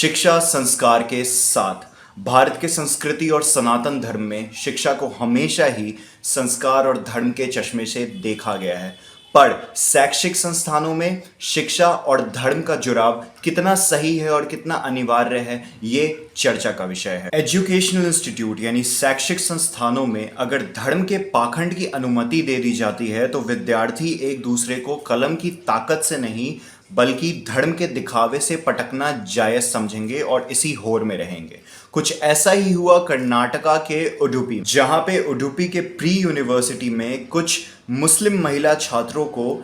शिक्षा संस्कार के साथ भारत के संस्कृति और सनातन धर्म में शिक्षा को हमेशा ही संस्कार और धर्म के चश्मे से देखा गया है। पर शैक्षिक संस्थानों में शिक्षा और धर्म का जुड़ाव कितना सही है और कितना अनिवार्य है, ये चर्चा का विषय है। एजुकेशनल इंस्टीट्यूट यानी शैक्षिक संस्थानों में अगर धर्म के पाखंड की अनुमति दे दी जाती है तो विद्यार्थी एक दूसरे को कलम की ताकत से नहीं बल्कि धर्म के दिखावे से पटकना जायज समझेंगे और इसी होड़ में रहेंगे। कुछ ऐसा ही हुआ कर्नाटका के उडुपी, जहां पे उडुपी के प्री यूनिवर्सिटी में कुछ मुस्लिम महिला छात्रों को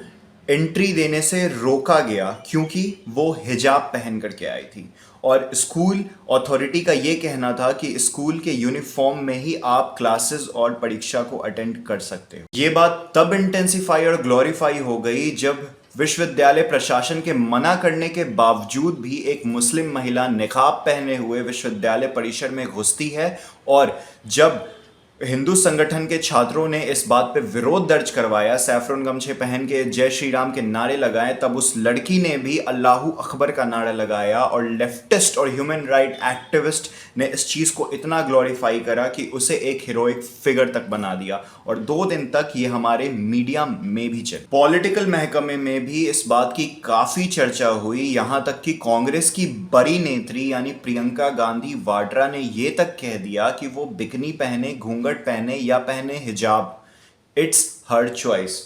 एंट्री देने से रोका गया क्योंकि वो हिजाब पहन करके आई थी और स्कूल अथॉरिटी का ये कहना था कि स्कूल के यूनिफॉर्म में ही आप क्लासेस और परीक्षा को अटेंड कर सकते हो। ये बात तब इंटेंसिफाई और ग्लोरीफाई हो गई जब विश्वविद्यालय प्रशासन के मना करने के बावजूद भी एक मुस्लिम महिला निकाब पहने हुए विश्वविद्यालय परिसर में घुसती है और जब हिंदू संगठन के छात्रों ने इस बात पे विरोध दर्ज करवाया, सैफरन गमछे पहन के जय श्री राम के नारे लगाए, तब उस लड़की ने भी अल्लाहू अकबर का नारा लगाया और लेफ्टिस्ट और ह्यूमन राइट एक्टिविस्ट ने इस चीज़ को इतना ग्लोरीफाई करा कि उसे एक हीरोइक फिगर तक बना दिया और 2 दिन तक ये हमारे मीडिया में भी चली। पॉलिटिकल महकमे में भी इस बात की काफ़ी चर्चा हुई, यहाँ तक कि कांग्रेस की बड़ी नेत्री यानी प्रियंका गांधी वाड्रा ने ये तक कह दिया कि वो बिकनी पहने, घूंघट पहने या पहने हिजाब, it's her choice.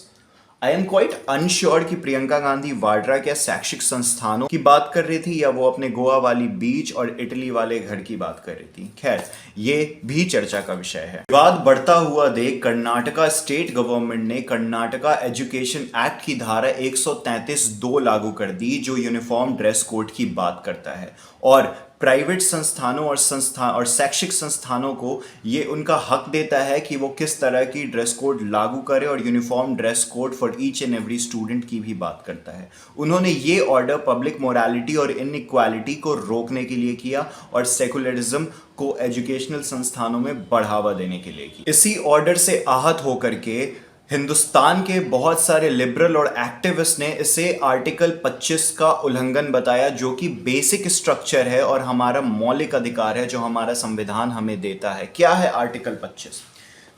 I am quite unsure कि प्रियंका गांधी वाड्रा क्या शैक्षिक संस्थानों की बात कर रही थी या वो अपने गोवा वाली बीच और इटली वाले घर की बात कर रही थी। खैर, ये भी चर्चा का विषय है। विवाद बढ़ता हुआ देख कर्नाटका स्टेट गवर्नमेंट ने कर्नाटका एजुकेशन एक्ट की धारा 133(2) लागू कर दी, जो यूनिफॉर्म ड्रेस कोड की बात करता है और प्राइवेट संस्थानों और शैक्षिक संस्थानों को ये उनका हक देता है कि वो किस तरह की ड्रेस कोड लागू करे और uniform dress code for each and every student की भी बात करता है। उन्होंने ये ऑर्डर पब्लिक मोरालिटी और इनइक्वालिटी को रोकने के लिए किया और सेकुलरिज्म को एजुकेशनल संस्थानों में बढ़ावा देने के लिए किया। इसी ऑर्डर से आहत होकर के हिंदुस्तान के बहुत सारे लिबरल और एक्टिविस्ट ने इसे आर्टिकल 25 का उल्लंघन बताया, जो कि बेसिक स्ट्रक्चर है और हमारा मौलिक अधिकार है जो हमारा संविधान हमें देता है। क्या है आर्टिकल 25?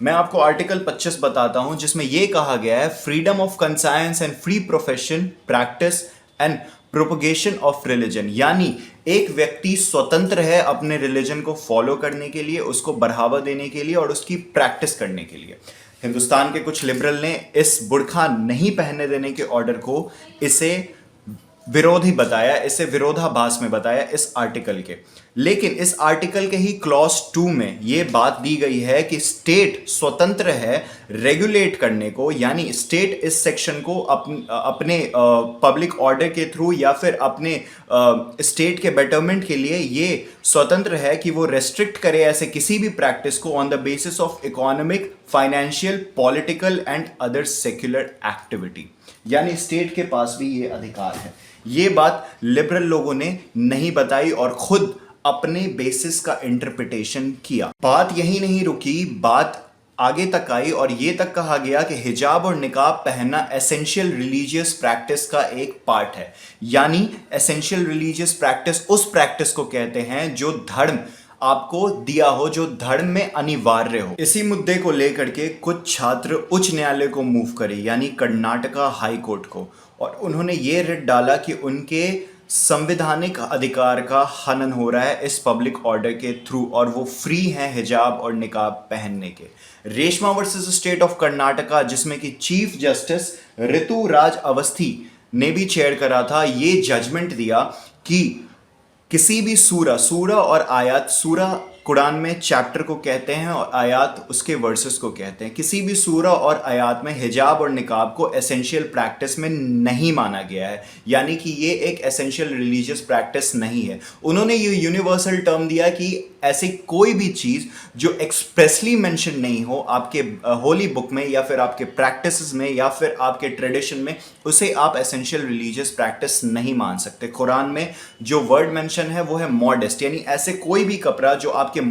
मैं आपको आर्टिकल 25 बताता हूं, जिसमें यह कहा गया है freedom of conscience and free profession, practice and propagation of religion, यानी एक व्यक्ति स्वतंत्र है अपने रिलीजन को फॉलो करने के लिए, उसको बढ़ावा देने के लिए और उसकी प्रैक्टिस करने के लिए। हिंदुस्तान के कुछ लिबरल ने इस बुर्का नहीं पहनने देने के ऑर्डर को इसे विरोधी बताया, इसे विरोधाभास में बताया इस आर्टिकल के। लेकिन इस आर्टिकल के ही क्लॉज 2 में यह बात दी गई है कि स्टेट स्वतंत्र है रेगुलेट करने को, यानी स्टेट इस सेक्शन को अपने पब्लिक ऑर्डर के थ्रू या फिर अपने स्टेट के बेटरमेंट के लिए ये स्वतंत्र है कि वो रेस्ट्रिक्ट करे ऐसे किसी भी प्रैक्टिस को on the basis of economic, financial, political and other secular activity, यानी स्टेट के पास भी ये अधिकार है। ये बात लिबरल लोगों ने नहीं बताई और खुद अपने बेसिस का इंटरप्रिटेशन किया। बात यही नहीं रुकी, बात आगे तक आई और ये तक कहा गया कि हिजाब और निकाब पहनना एसेंशियल रिलीजियस प्रैक्टिस का एक पार्ट है, यानी एसेंशियल रिलीजियस प्रैक्टिस उस प्रैक्टिस को कहते हैं जो धर्म आपको दिया हो, जो धर्म में अनिवार्य हो। इसी मुद्दे को लेकर के कुछ छात्र उच्च न्यायालय को मूव करे, यानी कर्नाटका हाई कोर्ट को, और उन्होंने ये रिट डाला कि उनके संवैधानिक अधिकार का हनन हो रहा है इस पब्लिक ऑर्डर के थ्रू और वो फ्री हैं हिजाब और निकाब पहनने के। Reshma versus state of Karnataka, जिसमें कि चीफ जस्टिस ऋतु राज अवस्थी ने भी चेयर करा था, ये जजमेंट दिया कि किसी भी सूरा और आयत, सूरा कुरान में चैप्टर को कहते हैं और आयात उसके वर्सेस को कहते हैं, किसी भी सूरा और आयात में हिजाब और निकाब को एसेंशियल प्रैक्टिस में नहीं माना गया है, यानी कि ये एक एसेंशियल रिलीजियस प्रैक्टिस नहीं है। उन्होंने ये यूनिवर्सल टर्म दिया कि ऐसी कोई भी चीज़ जो एक्सप्रेसली मेंशन नहीं हो आपके होली बुक में या फिर आपके प्रैक्टिसेस में या फिर आपके ट्रेडिशन में, उसे आप एसेंशियल रिलीजियस प्रैक्टिस नहीं मान सकते। कुरान में जो वर्ड मेंशन है वो है मॉडेस्ट, यानी ऐसे कोई भी कपड़ा जो आपके आपके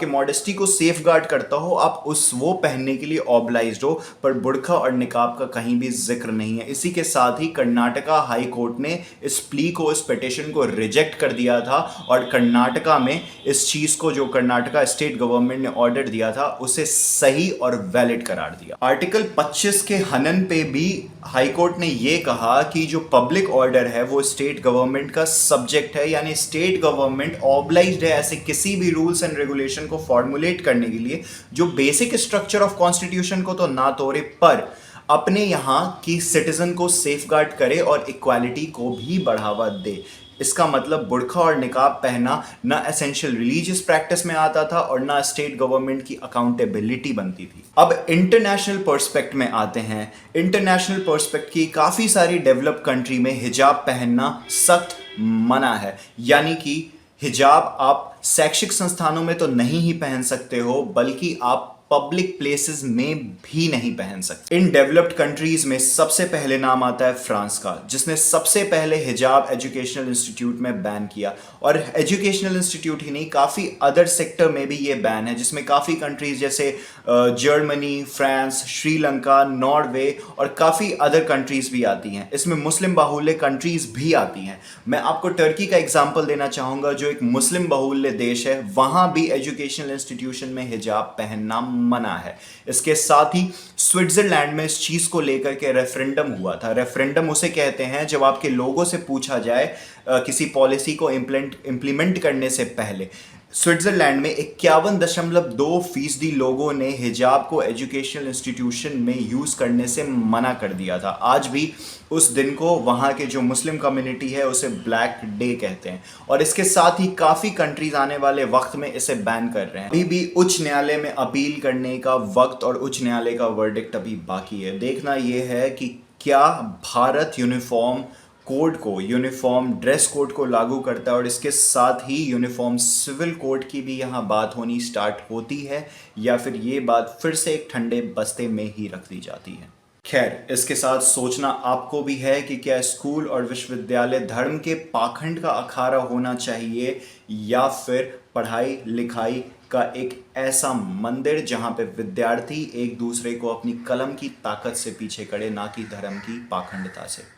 मॉडेस्टी को सेफ गार्ड करता हो, आप उस वो पहनने के लिए ऑब्लाइज्ड हो। पर बुर्का और निकाब का कहीं भी जिक्र नहीं है। इसी के साथ ही कर्नाटका हाई कोर्ट ने इस प्ली को, इस पिटिशन को रिजेक्ट कर दिया था और कर्नाटका में इस चीज को, जो कर्नाटका स्टेट गवर्नमेंट ने ऑर्डर दिया था, उसे सही और वैलिड करार दिया। आर्टिकल 25 के हनन पे भी हाई कोर्ट ने यह कहा कि जो पब्लिक ऑर्डर है वो स्टेट गवर्नमेंट का सब्जेक्ट है, यानी स्टेट गवर्नमेंट ऑब्लाइज्ड है ऐसे किसी भी रूल्स एंड रेगुलेशन को फॉर्मुलेट करने के लिए जो बेसिक स्ट्रक्चर ऑफ कॉन्स्टिट्यूशन को तो ना तोड़े, पर अपने यहाँ की सिटीजन को सेफगार्ड करे और इक्वालिटी को भी बढ़ावा दे। इसका मतलब बुर्का और निकाब पहना ना एसेंशियल रिलीजियस प्रैक्टिस में आता था और ना स्टेट गवर्नमेंट की अकाउंटेबिलिटी बनती थी। अब इंटरनेशनल पर्सपेक्ट में आते हैं। इंटरनेशनल पर्सपेक्ट की काफ़ी सारी डेवलप कंट्री में हिजाब पहनना सख्त मना है, यानी कि हिजाब आप शैक्षिक संस्थानों में तो नहीं ही पहन सकते हो, बल्कि आप पब्लिक प्लेसेस में भी नहीं पहन सकते। इन डेवलप्ड कंट्रीज में सबसे पहले नाम आता है फ्रांस का, जिसने सबसे पहले हिजाब एजुकेशनल इंस्टीट्यूट में बैन किया। और एजुकेशनल इंस्टीट्यूट ही नहीं, काफ़ी अदर सेक्टर में भी ये बैन है, जिसमें काफ़ी कंट्रीज जैसे जर्मनी, फ्रांस, श्रीलंका, नॉर्वे और काफ़ी अदर कंट्रीज भी आती हैं। इसमें मुस्लिम बाहुल्य कंट्रीज भी आती हैं। मैं आपको टर्की का एग्जाम्पल देना चाहूँगा, जो एक मुस्लिम बाहुल्य देश है। वहाँ भी एजुकेशनल इंस्टीट्यूशन में हिजाब पहनना मना है। इसके साथ ही स्विट्जरलैंड में इस चीज को लेकर के रेफरेंडम हुआ था। रेफरेंडम उसे कहते हैं जब आपके लोगों से पूछा जाए किसी पॉलिसी को इंप्लीमेंट करने से पहले। स्विट्जरलैंड में 51.2% लोगों ने हिजाब को एजुकेशनल इंस्टीट्यूशन में यूज करने से मना कर दिया था। आज भी उस दिन को वहाँ के जो मुस्लिम कम्युनिटी है उसे ब्लैक डे कहते हैं। और इसके साथ ही काफ़ी कंट्रीज आने वाले वक्त में इसे बैन कर रहे हैं। अभी भी उच्च न्यायालय में अपील करने का वक्त और उच्च न्यायालय का वर्डिक्ट अभी बाकी है। देखना यह है कि क्या भारत यूनिफॉर्म कोड को, यूनिफॉर्म ड्रेस कोड को लागू करता है और इसके साथ ही यूनिफॉर्म सिविल कोड की भी यहाँ बात होनी स्टार्ट होती है, या फिर ये बात फिर से एक ठंडे बस्ते में ही रख दी जाती है। खैर, इसके साथ सोचना आपको भी है कि क्या स्कूल और विश्वविद्यालय धर्म के पाखंड का अखाड़ा होना चाहिए, या फिर पढ़ाई लिखाई का एक ऐसा मंदिर जहां पे विद्यार्थी एक दूसरे को अपनी कलम की ताकत से पीछे करे, ना कि धर्म की पाखंडता से।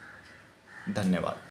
धन्यवाद।